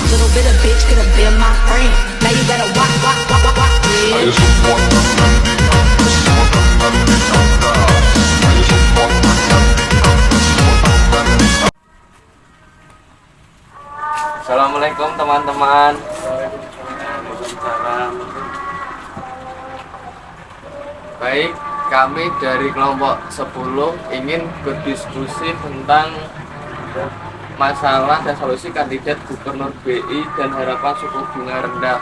Little bit of bitch could have been my friend. Now you gotta walk, walk, walk, walk, walk with. Assalamualaikum teman-teman. Baik, kami dari kelompok 10 ingin berdiskusi tentang masalah dan solusi kandidat gubernur BI dan harapan suku bunga rendah.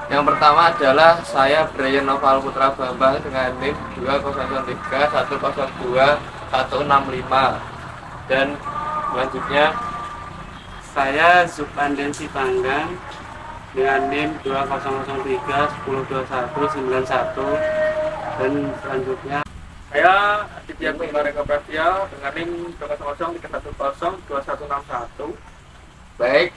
Yang pertama adalah saya Brian Noval Putra Bambang dengan NIM 203102165 dan selanjutnya saya Supandensi Panggang dengan NIM 2003102191 dan selanjutnya saya Aditya Kumbareka Prasetya dengan NIM 20031102161. Baik,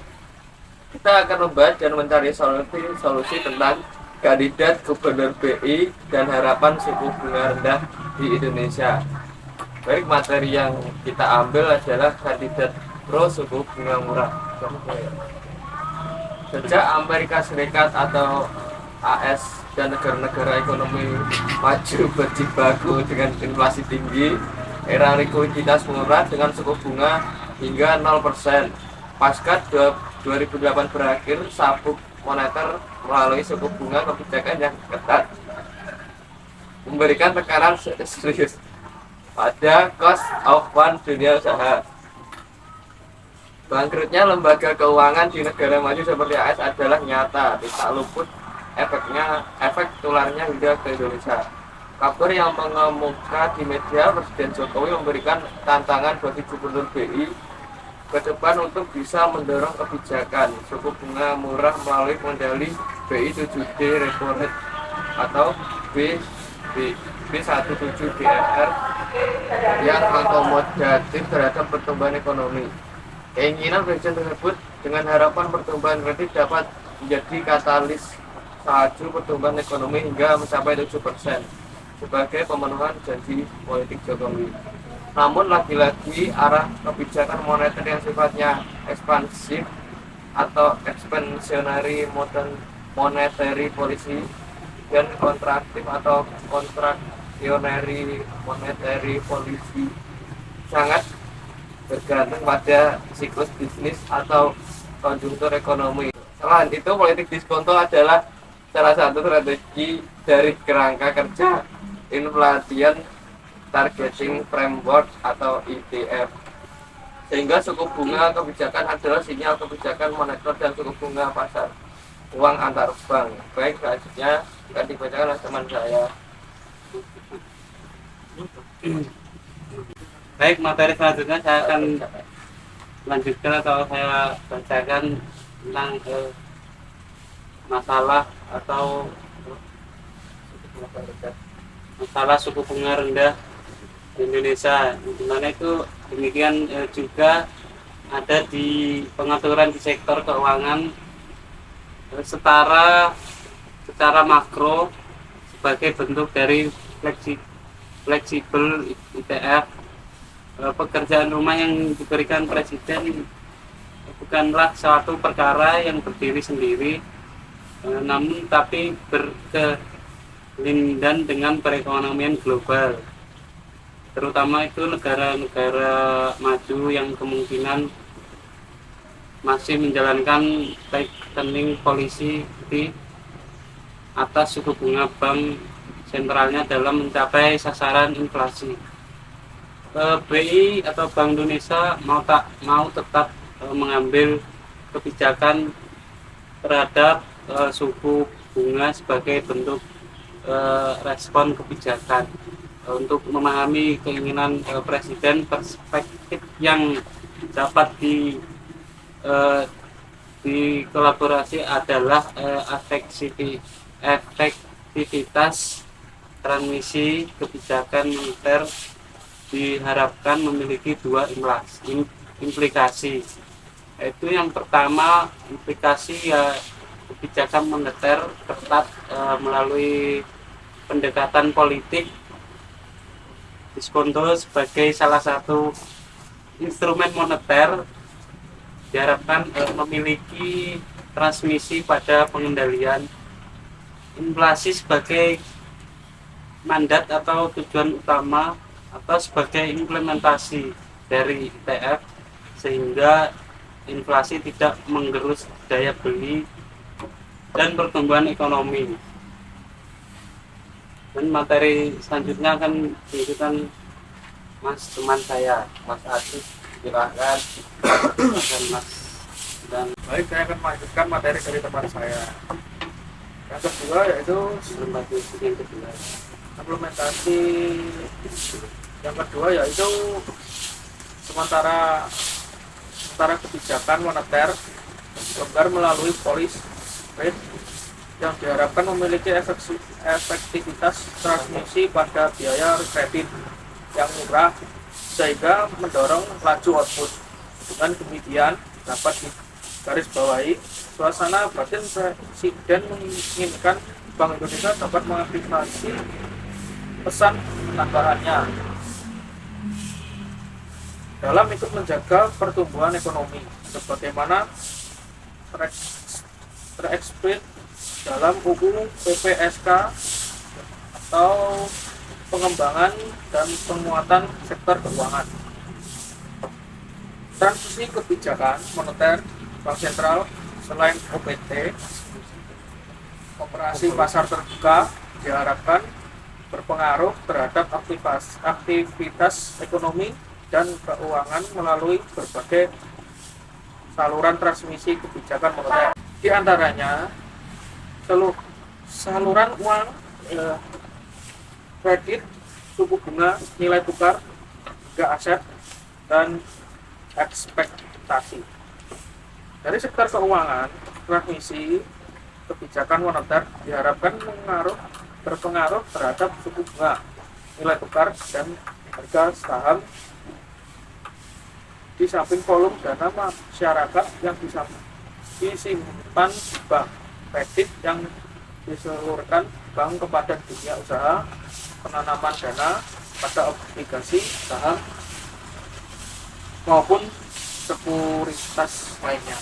kita akan membahas dan mencari solusi tentang kandidat gubernur BI dan harapan suku bunga rendah di Indonesia. Baik, materi yang kita ambil adalah kandidat pro suku bunga murah. Sejak Amerika Serikat atau AS dan negara-negara ekonomi maju berjibaku dengan inflasi tinggi, era likuiditas murah dengan suku bunga hingga 0%. Pasca 2008 berakhir, sabuk moneter melalui suku bunga kebijakan yang ketat memberikan tekanan serius pada cost of fund dunia usaha. Bangkrutnya lembaga keuangan di negara maju seperti AS adalah nyata, tidak luput efek tularnya hingga ke Indonesia. Kabar yang mengemuka di media, Presiden Jokowi memberikan tantangan bagi gubernur BI ke depan untuk bisa mendorong kebijakan suku bunga murah melalui pengendali BI 7D repo rate atau B17 yang akomodatif terhadap pertumbuhan ekonomi. Keinginan Presiden tersebut dengan harapan pertumbuhan kredit dapat menjadi katalis salju pertumbuhan ekonomi hingga mencapai 7% sebagai pemenuhan janji politik Jokowi. Namun lagi-lagi arah kebijakan moneter yang sifatnya ekspansif atau expansionary monetary policy dan kontraktif atau contractionary monetary policy sangat bergantung pada siklus bisnis atau konjungtur ekonomi. Selain itu, politik diskonto adalah salah satu strategi dari kerangka kerja Inflation Targeting Framework atau ITF, sehingga suku bunga kebijakan adalah sinyal kebijakan moneter dan suku bunga pasar uang antar bank. Baik, selanjutnya akan dibacakan oleh teman saya. baik, materi selanjutnya saya akan lanjutkan atau saya bacakan tentang masalah suku bunga rendah di Indonesia. Dimana itu demikian juga ada di pengaturan di sektor keuangan secara makro sebagai bentuk dari fleksibel ITF. Pekerjaan rumah yang diberikan Presiden bukanlah suatu perkara yang berdiri sendiri, namun tapi berkelindan dengan perekonomian global, terutama itu negara-negara maju yang kemungkinan masih menjalankan tightening policy di atas suku bunga bank sentralnya dalam mencapai sasaran inflasi. BI atau Bank Indonesia mau tetap mengambil kebijakan terhadap suku bunga sebagai bentuk respon kebijakan untuk memahami keinginan Presiden. Perspektif yang dapat dikolaborasi adalah efektivitas transmisi kebijakan moneter diharapkan memiliki dua implikasi. Itu yang pertama, implikasi ya kebijakan moneter ketat melalui pendekatan politik. Diskonto sebagai salah satu instrumen moneter diharapkan memiliki transmisi pada pengendalian inflasi sebagai mandat atau tujuan utama atau sebagai implementasi dari ITF, sehingga inflasi tidak menggerus daya beli dan pertumbuhan ekonomi. Dan materi selanjutnya akan diikutan teman saya, Mas Agus. Silakan. Silakan Mas. Dan Baik, saya akan melanjutkan materi dari teman saya. Yang kedua yaitu lembaga yang kedua. implementasi. Yang kedua yaitu sementara kebijakan moneter longgar melalui policy rate yang diharapkan memiliki efektivitas transmisi pada biaya kredit yang murah sehingga mendorong laju output. Dengan demikian dapat digarisbawahi suasana batin Presiden menginginkan Bank Indonesia dapat mengaktifasi pesan penambahannya dalam ikut menjaga pertumbuhan ekonomi sebagaimana terekspres dalam UU PPSK atau pengembangan dan penguatan sektor keuangan. Transmisi kebijakan moneter Bank Sentral selain OPT, operasi pasar terbuka diharapkan berpengaruh terhadap aktivitas ekonomi dan keuangan melalui berbagai saluran transmisi kebijakan moneter. Di antaranya saluran uang, kredit, suku bunga, nilai tukar, harga aset, dan ekspektasi. Dari sektor keuangan, transmisi kebijakan moneter diharapkan berpengaruh terhadap suku bunga, nilai tukar, dan harga saham, di samping volume dana masyarakat yang disimpan bank, kredit yang diseluruhkan bank kepada dunia usaha, penanaman dana pada obligasi, saham, maupun sekuritas lainnya.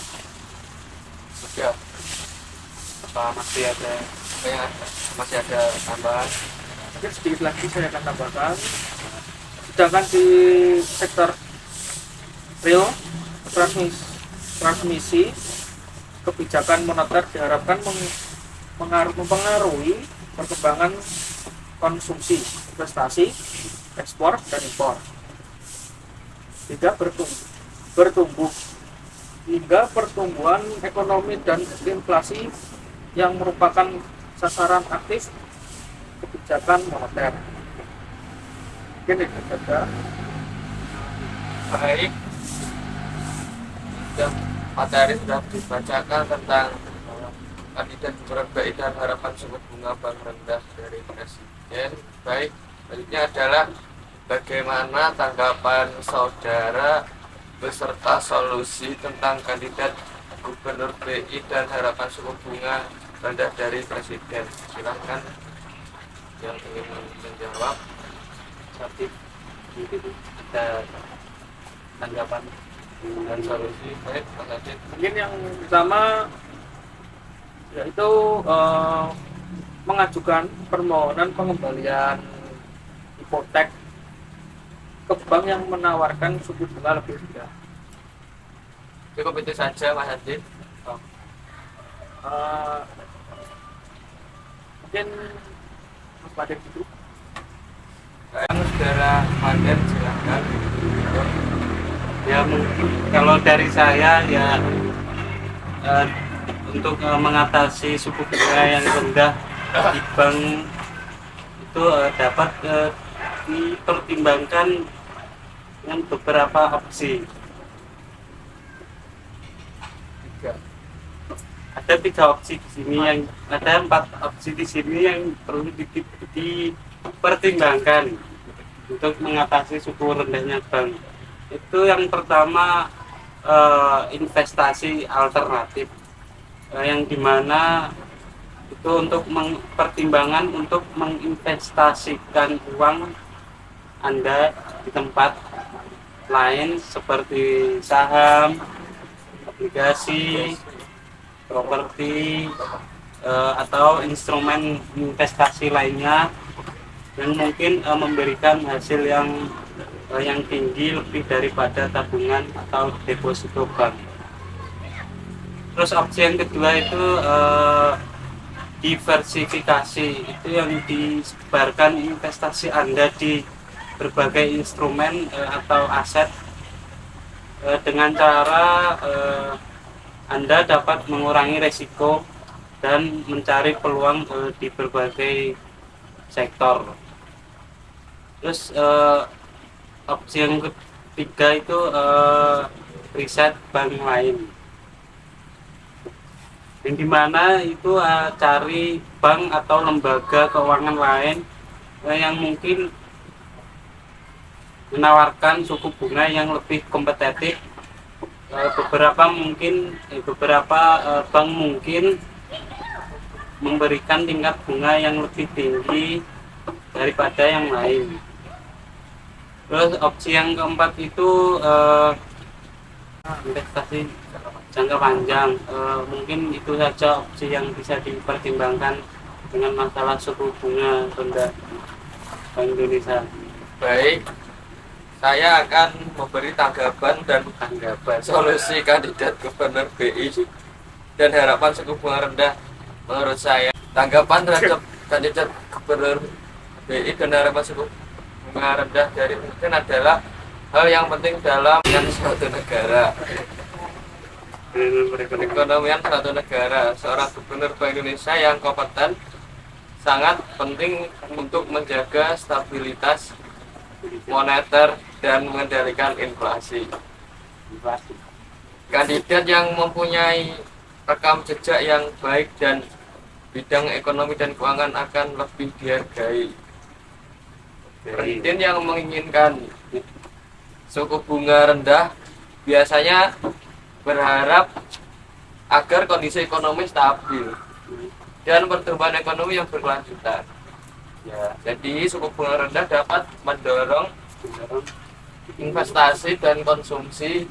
Siap. Apa masih ada tambahan? Mungkin sedikit lagi saya akan tambahkan. Sedangkan di sektor real, transmisi kebijakan moneter diharapkan mempengaruhi perkembangan konsumsi, investasi, ekspor, dan impor. Tidak bertumbuh hingga pertumbuhan ekonomi dan inflasi yang merupakan sasaran aktif kebijakan moneter. Mungkin itu saja. Baik. Dan materi sudah dibacakan tentang kandidat gubernur BI dan harapan suku bunga bank rendah dari Presiden. Baik, selanjutnya adalah bagaimana tanggapan saudara beserta solusi tentang kandidat gubernur BI dan harapan suku bunga rendah dari Presiden. Silahkan yang ingin menjawab. Tapi ada tanggapan dan solusi. Baik, Mas Adit. Mungkin yang pertama yaitu mengajukan permohonan pengembalian hipotek ke bank yang menawarkan suku bunga lebih rendah. Cukup itu saja, Mas Adit. Mungkin Mas Paden dulu. Saudara Paden, silakan. Ya mungkin kalau dari saya ya untuk mengatasi suku bunga yang rendah di bank itu dapat dipertimbangkan dengan beberapa opsi. Ada 3 opsi di sini, yang ada 4 opsi di sini yang perlu dipertimbangkan untuk mengatasi suku rendahnya bank. Itu yang pertama investasi alternatif, yang dimana itu untuk pertimbangan untuk menginvestasikan uang Anda di tempat lain seperti saham, obligasi, properti, atau instrumen investasi lainnya yang mungkin memberikan hasil yang tinggi lebih daripada tabungan atau deposito bank. Terus opsi yang kedua itu diversifikasi, itu yang disebarkan investasi Anda di berbagai instrumen atau aset dengan cara Anda dapat mengurangi resiko dan mencari peluang di berbagai sektor. Terus opsi yang ketiga itu riset bank lain, yang dimana itu cari bank atau lembaga keuangan lain yang mungkin menawarkan suku bunga yang lebih kompetitif. Beberapa bank mungkin memberikan tingkat bunga yang lebih tinggi daripada yang lain. Terus opsi yang keempat itu investasi jangka panjang. Mungkin itu saja opsi yang bisa dipertimbangkan dengan masalah suku bunga rendah Bank Indonesia. Baik, saya akan memberi tanggapan dan solusi kandidat gubernur BI dan harapan suku bunga rendah. Menurut saya, tanggapan terhadap kandidat gubernur BI dan harapan suku bunga rendah dari Presiden adalah hal yang penting dalam suatu negara. Perekonomian suatu negara, seorang gubernur Bank Indonesia yang kompeten sangat penting untuk menjaga stabilitas moneter dan mengendalikan inflasi. Kandidat yang mempunyai rekam jejak yang baik dan bidang ekonomi dan keuangan akan lebih dihargai. Presiden yang menginginkan suku bunga rendah biasanya berharap agar kondisi ekonomi stabil dan pertumbuhan ekonomi yang berkelanjutan. Ya, jadi suku bunga rendah dapat mendorong investasi dan konsumsi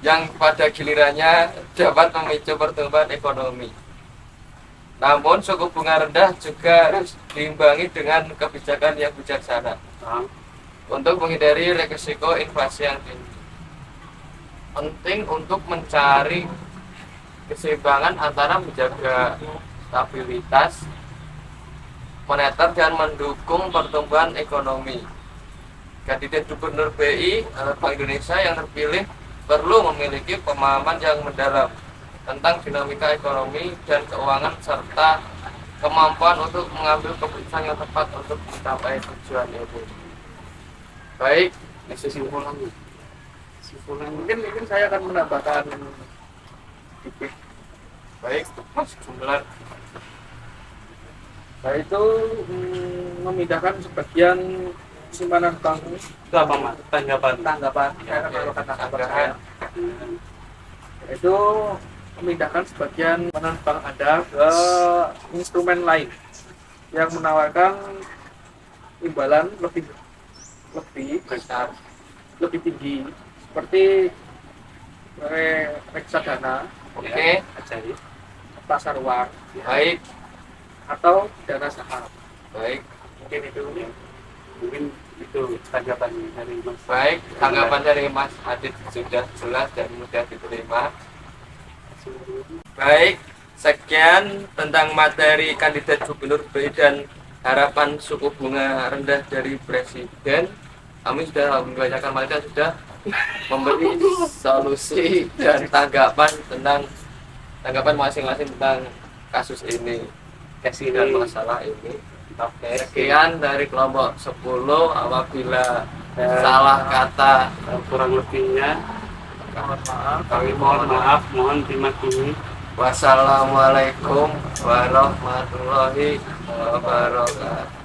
yang pada gilirannya dapat memicu pertumbuhan ekonomi. Namun suku bunga rendah juga harus diimbangi dengan kebijakan yang bijaksana untuk menghindari risiko inflasi yang tinggi. Penting untuk mencari keseimbangan antara menjaga stabilitas moneter dan mendukung pertumbuhan ekonomi. Kandidat gubernur BI Bank Indonesia yang terpilih perlu memiliki pemahaman yang mendalam tentang dinamika ekonomi dan keuangan serta kemampuan untuk mengambil keputusan yang tepat untuk mencapai tujuan itu. Baik, kesimpulan Mungkin saya akan menambahkan sedikit. baik, Mas Jumlah. Nah itu memindahkan sebagian simpanan bank. Itu apa Mas? Tanggapan saya akan melakukan tanggapan. Itu memindahkan sebagian simpanan bank Anda ke instrumen lain yang menawarkan imbalan lebih besar, lebih tinggi, seperti reksadana, Oke, pasar uang, baik, atau dana saham. baik, Mungkin itu tanggapan dari Mas. baik. Tanggapan dari Mas Adit sudah jelas dan mudah diterima. Baik, sekian tentang materi kandidat gubernur BI dan harapan suku bunga rendah dari Presiden. Kami sudah membacakan materi, sudah memberi solusi dan tanggapan masing-masing tentang kasus ini, dan masalah ini. Oke, Sekian dari kelompok 10. Apabila salah kata kurang lebihnya Mohon maaf. kami mohon maaf, mohon dimaklumi. wassalamualaikum warahmatullahi wabarakatuh.